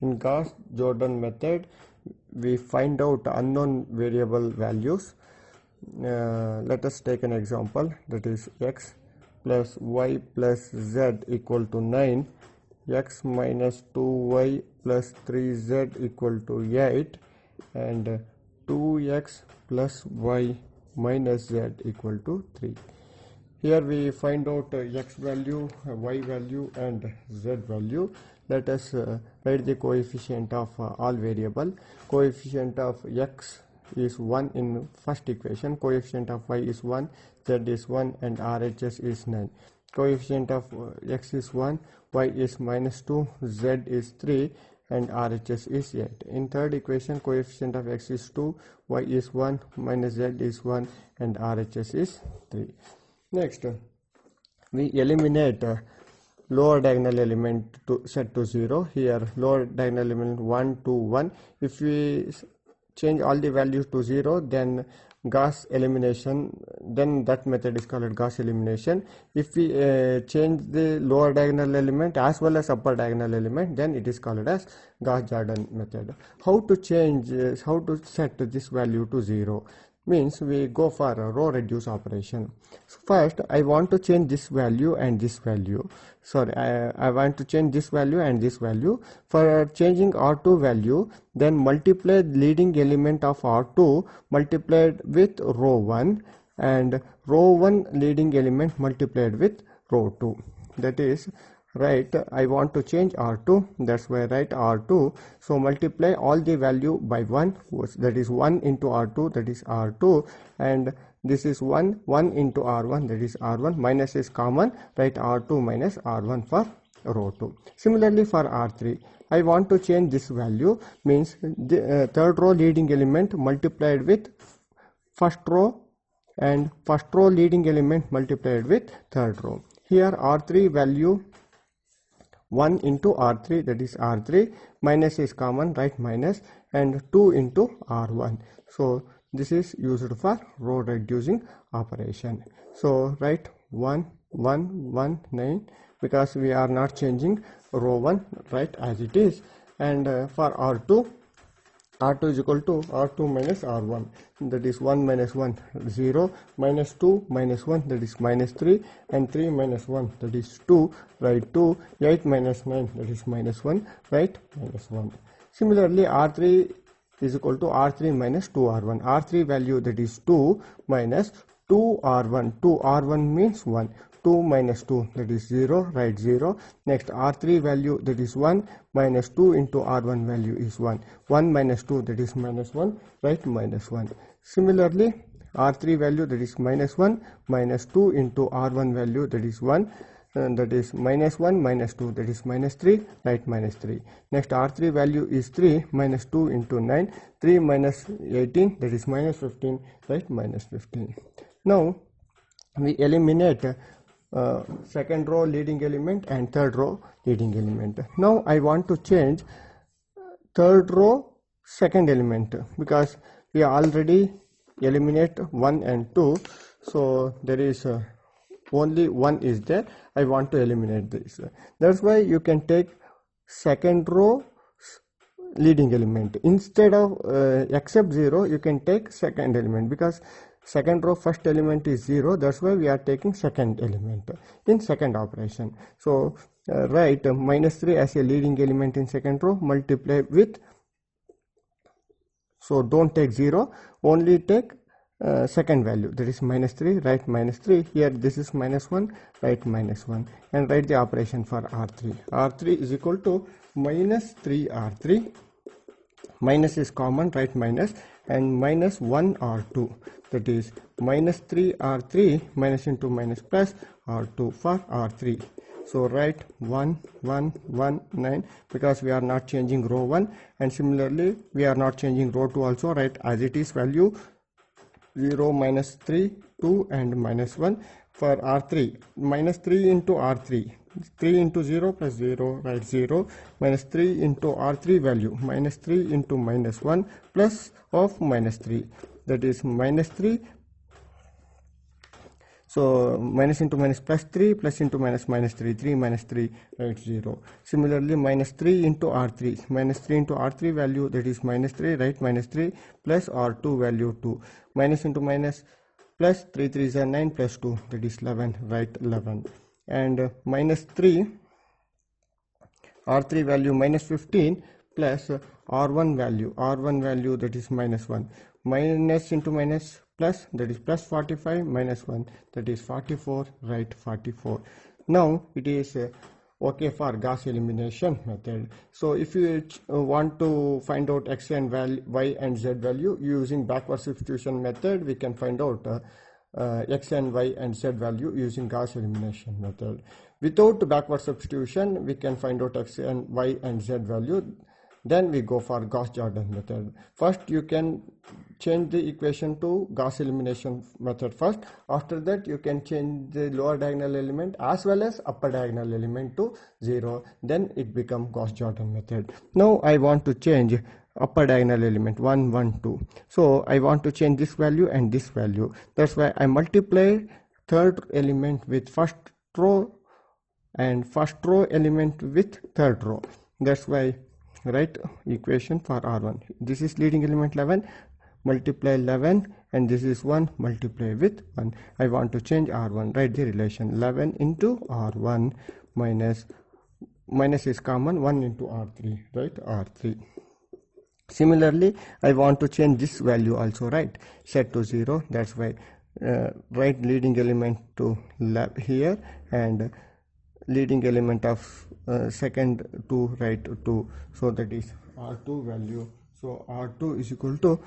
In Gauss Jordon method, we find out unknown variable values. Let us take an example, that is x plus y plus z equal to 9, x minus 2y plus 3z equal to 8, and 2x plus y minus z equal to 3. Here we find out x value, y value and z value. Let us write the coefficient of all variable. Coefficient of x is 1 in first equation, coefficient of y is 1, z is 1 and RHS is 9. Coefficient of x is 1, y is minus 2, z is 3 and RHS is 8. In third equation, coefficient of x is 2, y is 1, minus z is 1 and RHS is 3. Next, we eliminate lower diagonal element to set to 0. Here lower diagonal element 1, 2, 1. If we change all the values to 0, then Gauss elimination, then that method is called Gauss elimination. If we change the lower diagonal element as well as upper diagonal element, then it is called as Gauss Jordon method. How to change, how to set this value to 0? Means we go for a row reduce operation. So first I want to change this value and this value. Sorry, I want to change this value and this value. For changing R2 value, then multiply leading element of R2 multiplied with row 1 and row 1 leading element multiplied with row 2. That is, right, I want to change R2, that's why I write R2. So multiply all the value by 1, that is 1 into R2, that is R2, and this is 1 into R1, that is R1. Minus is common, write R2 minus R1 for row 2. Similarly for R3, I want to change this value, means the third row leading element multiplied with first row and first row leading element multiplied with third row. Here R3 value 1 into R3, that is R3, minus is common, right, minus, and 2 into R1. So this is used for row reducing operation. So write 1, 1, 1, 9, because we are not changing row 1, right, as it is. And for R2, R2 is equal to R2 minus R1, that is 1 minus 1, 0, minus 2 minus 1, that is minus 3, and 3 minus 1, that is 2, write 2, 8 minus 9, that is minus 1, write minus 1. Similarly, R3 is equal to R3 minus 2R1, R3 value, that is 2 minus 2R1, 2R1 means 1, 2 minus 2, that is 0, write 0. Next R3 value, that is 1, minus 2 into R1 value is 1, 1 minus 2, that is minus 1, write minus 1. Similarly R3 value, that is minus 1, minus 2 into R1 value, that is 1, and that is minus 1 minus 2, that is minus 3, write minus 3. Next R3 value is 3, minus 2 into 9, 3 minus 18, that is minus 15, write minus 15. Now we eliminate second row leading element and third row leading element. Now I want to change third row second element, because we already eliminate 1 and 2, so there is only 1 is there. I want to eliminate this. That's why you can take second row leading element instead of except 0, you can take second element, because second row first element is 0, that's why we are taking second element in second operation. So write minus 3 as a leading element in second row, multiply with, so don't take 0, only take second value, that is minus 3, write minus 3. Here this is minus 1, write minus 1, and write the operation for R3. R3 is equal to minus 3 R3, minus is common, write minus, and minus 1 R2, that is minus 3 R3, minus into minus plus R2 for R3. So write 1, 1, 1, 9, because we are not changing row 1, and similarly we are not changing row 2 also, write as it is value 0, minus 3, 2 and minus 1. For R3, minus 3 into R3, 3 into 0 plus 0, write 0, minus 3 into R3 value, minus 3 into minus 1 plus of minus 3, that is minus 3. So minus into minus plus 3, plus into minus minus 3, 3 minus 3, right, 0. Similarly, minus 3 into R3, minus 3 into R3 value, that is minus 3, right, minus 3, plus R2 value 2, minus into minus plus 3 3 is 9, plus 2, that is 11, right, 11. And minus 3 R3 value minus 15, plus R1 value that is minus 1, minus into minus plus, that is plus 45, minus 1, that is 44, right, 44. Now it is okay for Gauss elimination method. So if you want to find out x and y and z value using backward substitution method, we can find out x and y and z value using Gauss elimination method. Without backward substitution, we can find out x and y and z value. Then we go for Gauss Jordon method. First, you can change the equation to Gauss elimination method first. After that, you can change the lower diagonal element as well as upper diagonal element to 0. Then it becomes Gauss Jordon method. Now I want to change upper diagonal element 1 1 2. So I want to change this value and this value. That's why I multiply third element with first row and first row element with third row. That's why write equation for R1. This is leading element 11, multiply 11, and this is 1, multiply with 1. I want to change R1, write the relation 11 into R1 minus is common, 1 into R3, right, R3. Similarly, I want to change this value also, right, set to 0. That's why write leading element to here and leading element of second to right 2, so that is R2 value. So R2 is equal to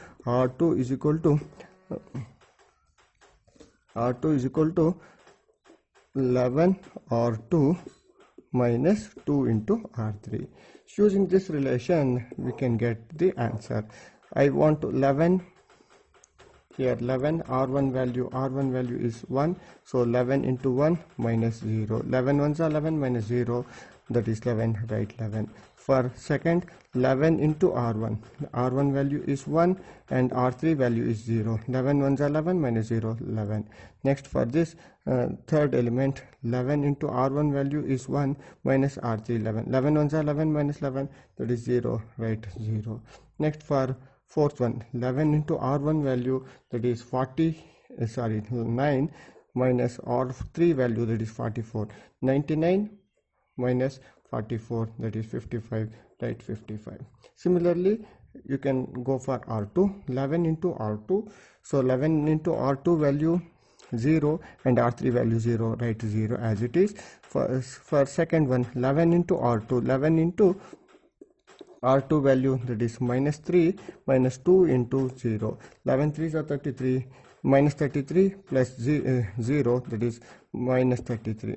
11 R2 minus 2 into R3. Using this relation, we can get the answer. I want 11 here, 11 R1 value is 1, so 11 into 1 minus 0, 11 ones are 11 minus 0, that is 11, right, 11. For second, 11 into R1 value is 1 and R3 value is 0, 11 ones are 11 minus 0, 11. Next, for this third element, 11 into R1 value is 1 minus R3, 11, 11 ones are 11 minus 11, that is 0, right, 0. Next, for fourth one, 11 into R1 value, that is 9 minus R3 value, that is 44, 99 minus 44, that is 55, right, 55. Similarly, you can go for R2, 11 into R2, so 11 into R2 value 0 and R3 value 0, right, 0 as it is. For second one, 11 into R2, 11 into R2 value, that is minus 3 minus 2 into 0, 11 3s are 33, minus 33 plus 0, that is minus 33.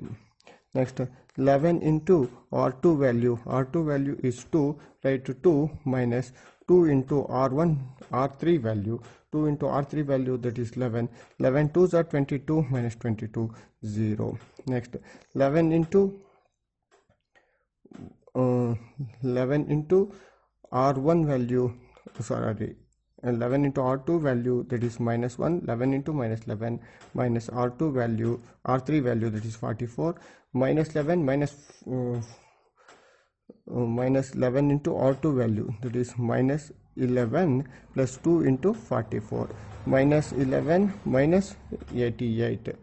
Next, 11 into R2 value is 2, right, 2 minus 2 into R3 value, 2 into R3 value, that is 11, 11 2s are 22, minus 22, 0. Next, 11 into R1 value, 11 into R2 value, that is minus 1, 11 into minus 11 minus R2 value, R3 value, that is 44, minus 11 minus 11 into R2 value, that is minus 11 plus 2 into 44, minus 11 minus 88,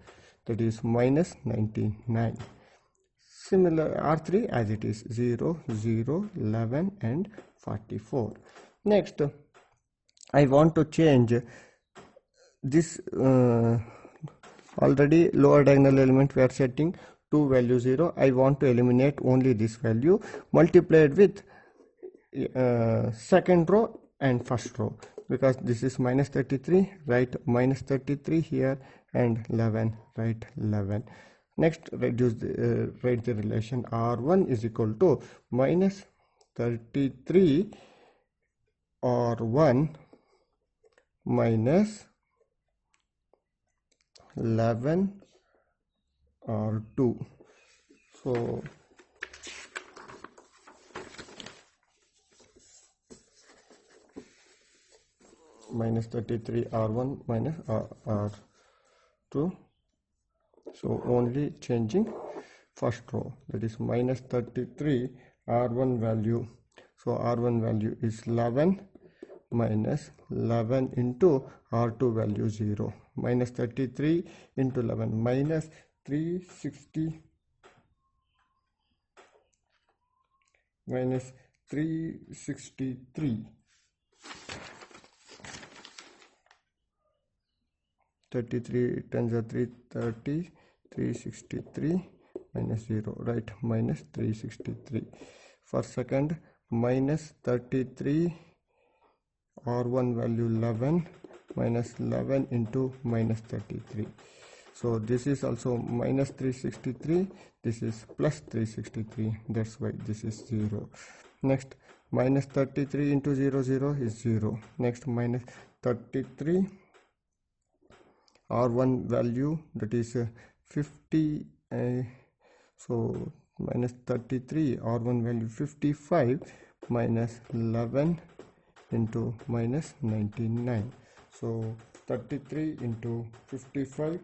that is minus 99. Similar R3 as it is 0, 0, 11 and 44. Next, I want to change this already lower diagonal element we are setting to value 0. I want to eliminate only this value multiplied with second row and first row, because this is minus 33, right, minus 33 here and 11, right, 11. Next, write the relation R1 is equal to minus 33 R1 minus 11 R2. So minus 33 R1 minus R2 So only changing first row, that is minus 33 R1 value. So R1 value is 11 minus 11 into R2 value 0. Minus 33 into 11 minus 360 minus 363. 33 times 330, 363 minus 0, right, minus 363. For second, minus 33 R1 value 11 minus 11 into minus 33. So this is also minus 363, this is plus 363, that's why this is 0. Next, minus 33 into 0, 0 is 0. Next, minus 33 R1 value, that is 50, so minus 33 R1 value 55 minus 11 into minus 99. So 33 into 55,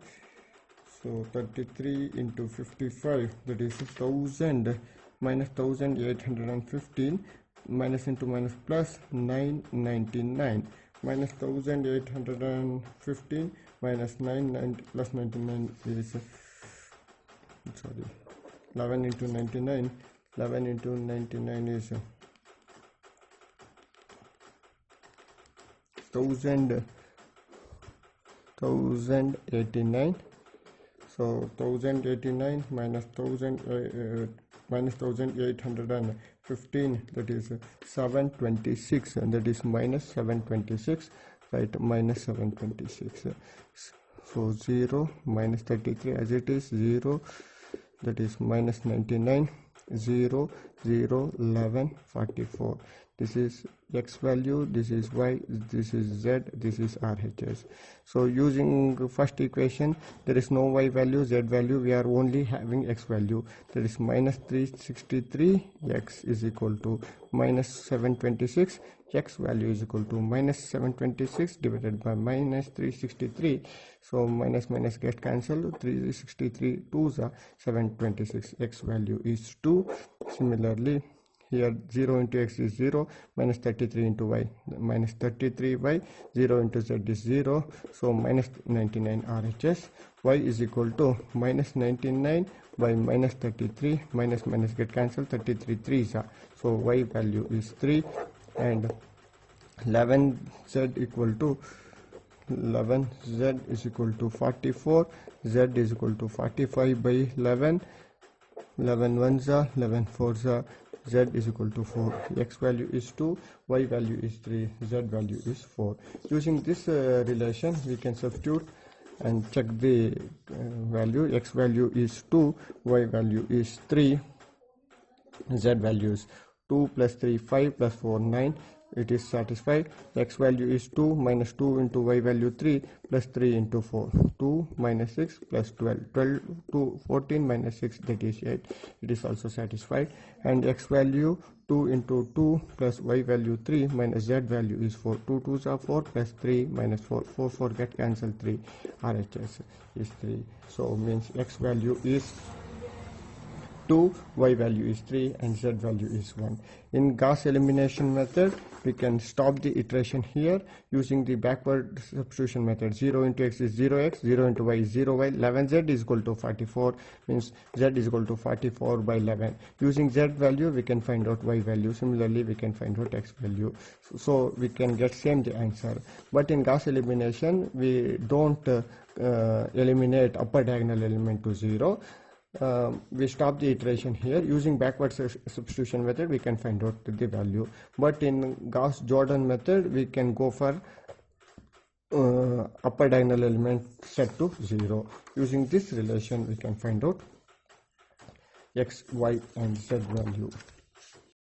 so 33 into 55, that is 1000 minus 1815, minus into minus plus 999, minus 1815 minus 990 plus 99 is, sorry, 11 into 99, 11 into 99 is 1089. So 1089 minus 1815, that is 726, and that is minus 726, right, minus 726. So 0 minus 33 as it is 0, that is minus 99, 0 0 11 44. This is x value, this is y, this is z, this is RHS. So using first equation, there is no y value, z value, we are only having x value, that is minus 363, x is equal to minus 726, x value is equal to minus 726 divided by minus 363. So minus minus get cancelled, 363 2s are 726, x value is 2. Similarly, here 0 into x is 0, minus 33 into y, minus 33y, 0 into z is 0, so minus 99 RHS. Y is equal to minus 99 by minus 33, minus minus get cancelled, 33 3s are, so y value is 3, and 11z equal to 11z is equal to 44, z is equal to 45 by 11, 11 1s are, 11 4s are, z is equal to 4, x value is 2, y value is 3, z value is 4. Using this relation, we can substitute and check the value. X value is 2, y value is 3, z value is 2 plus 3 5 plus 4 9, it is satisfied. X value is 2 minus 2 into y value 3 plus 3 into 4, 2 minus 6 plus 12, 12 to 14 minus 6, that is 8, it is also satisfied. And x value 2 into 2 plus y value 3 minus z value is 4, 2 2s are 4 plus 3 minus 4, 4 4 get cancelled, 3, RHS is 3. So means x value is 2, y value is 3, and z value is 1. In Gauss elimination method, we can stop the iteration here using the backward substitution method. 0 into x is 0x, 0 into y is 0y, 11z is equal to 44, means z is equal to 44 by 11. Using z value, we can find out y value. Similarly, we can find out x value. So we can get same the answer. But in Gauss elimination, we don't eliminate upper diagonal element to 0. We stop the iteration here. Using backward substitution method, we can find out the value. But in Gauss Jordon method, we can go for upper diagonal element set to 0. Using this relation, we can find out x, y, and z value.